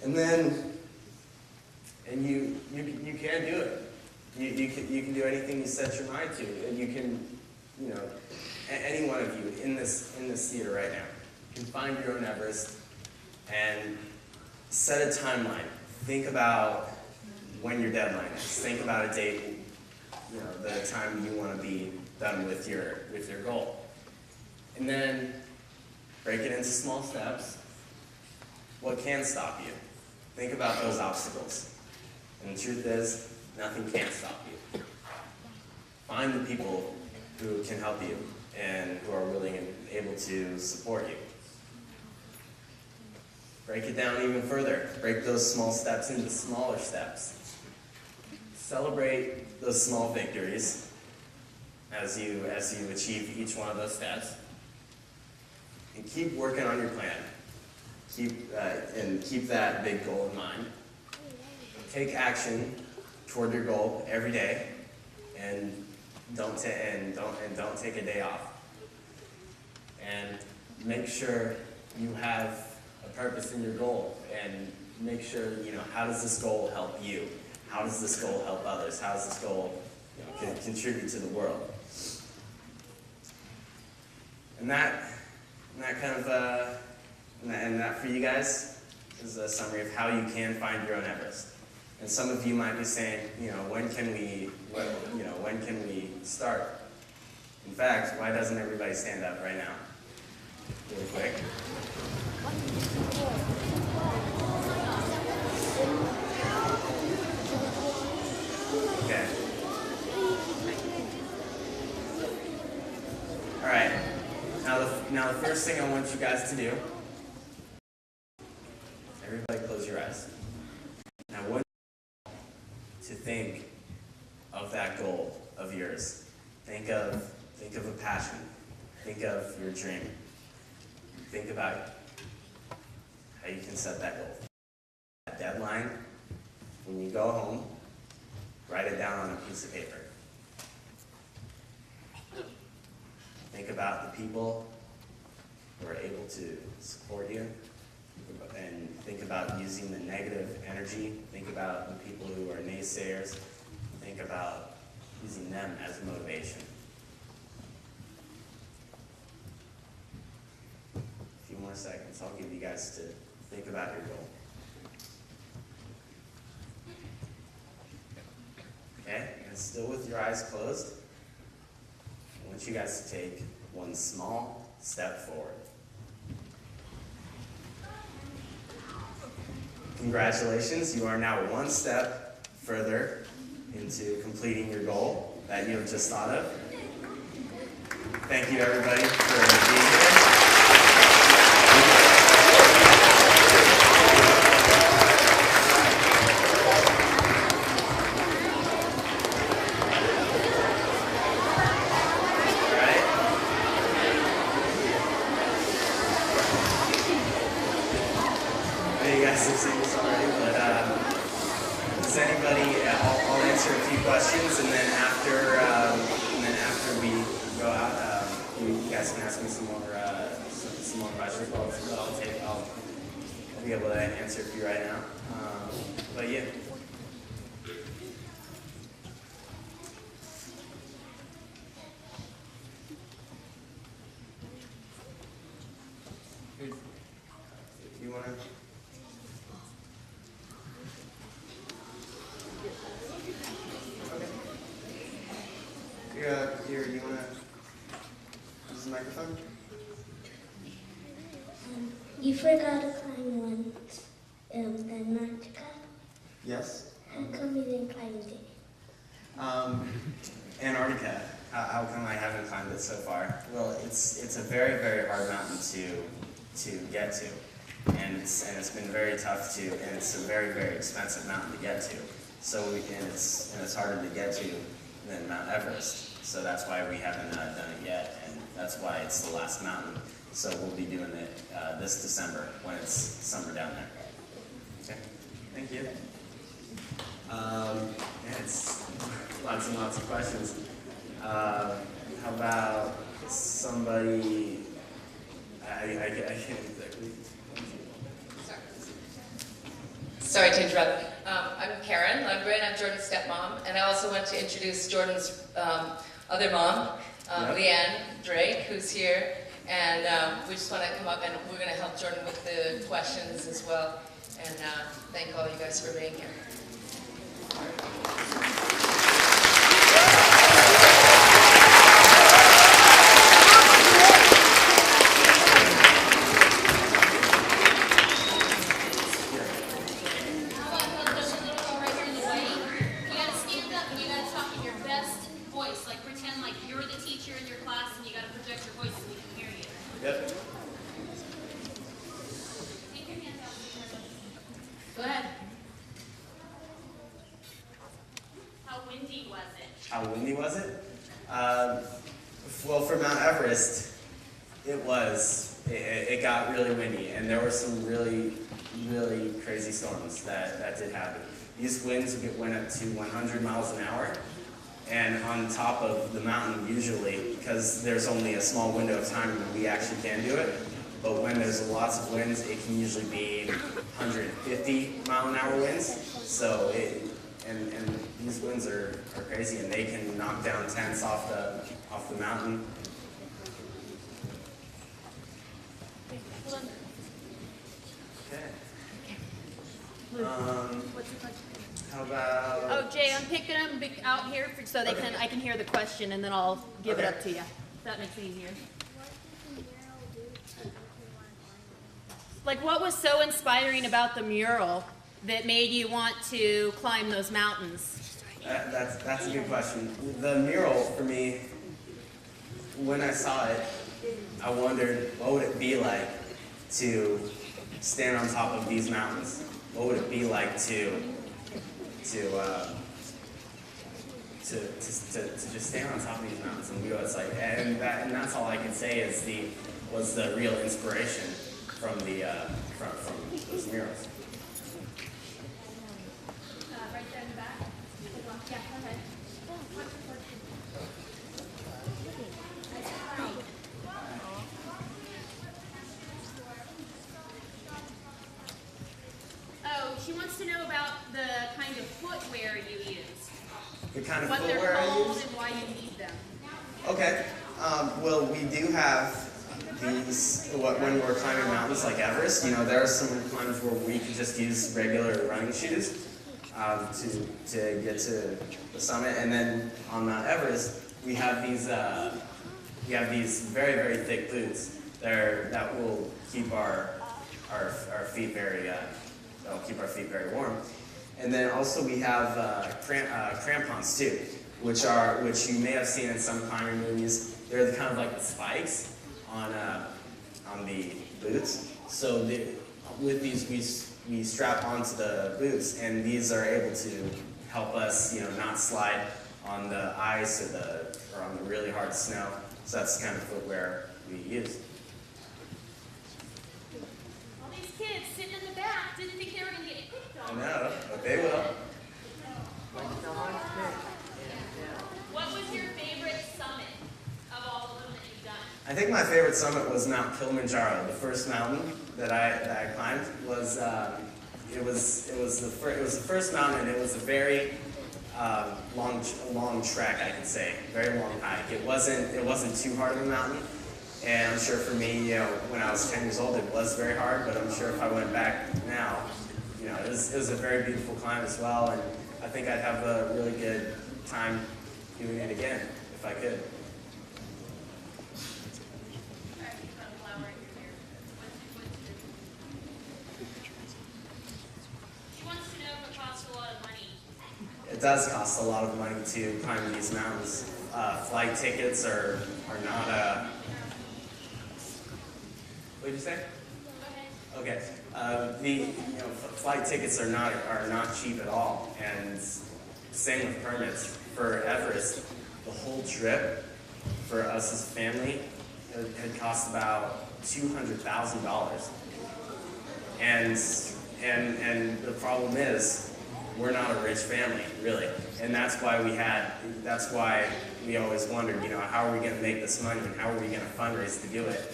And then, and you can do it. You can do anything you set your mind to. And you can, any one of you in this theater right now can find your own Everest and set a timeline. Think about when your deadline is. Think about a date, the time you want to be done with your goal. And then break it into small steps. What can stop you? Think about those obstacles. And the truth is, nothing can stop you. Find the people who can help you and who are willing and able to support you. Break it down even further. Break those small steps into smaller steps. Celebrate those small victories as you achieve each one of those steps. And keep working on your plan. Keep that big goal in mind. Take action toward your goal every day, and don't take a day off. And make sure you have a purpose in your goal, and make sure how does this goal help you? How does this goal help others? How does this goal contribute to the world? And that for you guys is a summary of how you can find your own Everest. And some of you might be saying, when can we start? In fact, why doesn't everybody stand up right now? Really quick. Okay. All right. Now the first thing I want you guys to do, everybody close your eyes. Now I want you to think of that goal of yours. Think of a passion. Think of your dream. Think about how you can set that goal. That deadline, when you go home, write it down on a piece of paper. Think about the people who are able to support you, and think about using the negative energy. Think about the people who are naysayers. Think about using them as motivation. A few more seconds, I'll give you guys to think about your goal. Okay, and still with your eyes closed, I want you guys to take one small step forward. Congratulations, you are now one step further into completing your goal that you have just thought of. Thank you, everybody, for being here. Does anybody? I'll answer a few questions, and then after we go out, you guys can ask me some more questions. I'll be able to answer a few right now. But yeah. You want to? Here, you want to use the microphone? You forgot to climb one, Antarctica. Yes. How come you didn't climb it? Antarctica. How come I haven't climbed it so far? Well, it's a very, very hard mountain to get to, and it's been very tough to, and it's a very, very expensive mountain to get to. So it's harder to get to than Mount Everest. So that's why we haven't done it yet, and that's why it's the last mountain. So we'll be doing it this December when it's summer down there. Okay, thank you. It's lots and lots of questions. How about somebody? I can't exactly. Sorry to interrupt. I'm Karen Lundgren. I'm Jordan's stepmom, and I also want to introduce Jordan's other mom, Leanne Drake, who's here. And we just want to come up, and we're going to help Jordan with the questions as well. And thank all you guys for being here. Yep. Go ahead. How windy was it? How windy was it? Well, for Mount Everest, it got really windy, and there were some really, really crazy storms that did happen. These winds went up to 100 miles an hour, and on top of the mountain usually, because there's only a small window of time when we actually can do it, but when there's lots of winds, it can usually be 150 mile an hour winds. So and these winds are crazy, and they can knock down tents off the mountain. Okay. What's your question? How about? Oh, Jay, I'm picking them out here so they I can hear the question, and then I'll give it up to you. That makes it easier. Like, what was so inspiring about the mural that made you want to climb those mountains? That's a good question. The mural, for me, when I saw it, I wondered, what would it be like to stand on top of these mountains? What would it be like to just stand on top of these mountains and do what it's like? And that's all I can say was the real inspiration from those murals. Right there in the back. Yeah, go ahead. Oh, she wants to know about the kind of footwear you use. The kind of What they're footwear I called use? and why you need them. Okay. Well, we do have these, when we're climbing mountains like Everest, there are some climbs where we can just use regular running shoes to get to the summit. And then on Mount Everest, we have these very, very thick boots that will keep our feet very very warm. And then also we have crampons too, which you may have seen in some climbing movies. They're kind of like the spikes on the boots. So with these we strap onto the boots, and these are able to help us not slide on the ice or on the really hard snow. So that's the kind of footwear we use. All these kids sitting in the back didn't think they were going to get picked I on. know, but they will. What was your favorite summit of all of them that you've done? I think my favorite summit was Mount Kilimanjaro. The first mountain that I climbed was it was the first mountain. It was a very long trek, I could say, very long hike. It wasn't too hard of a mountain, and I'm sure for me, when I was 10 years old, it was very hard. But I'm sure if I went back now, it was a very beautiful climb as well, and I think I'd have a really good time doing it again if I could. She wants to know if it costs a lot of money. It does cost a lot of money to climb these mountains. Flight tickets are not. What did you say? Okay. Flight tickets are not cheap at all, and same with permits. For Everest, the whole trip for us as a family had cost about $200,000. And the problem is, we're not a rich family, really. And that's why we always wondered, how are we going to make this money and how are we going to fundraise to do it?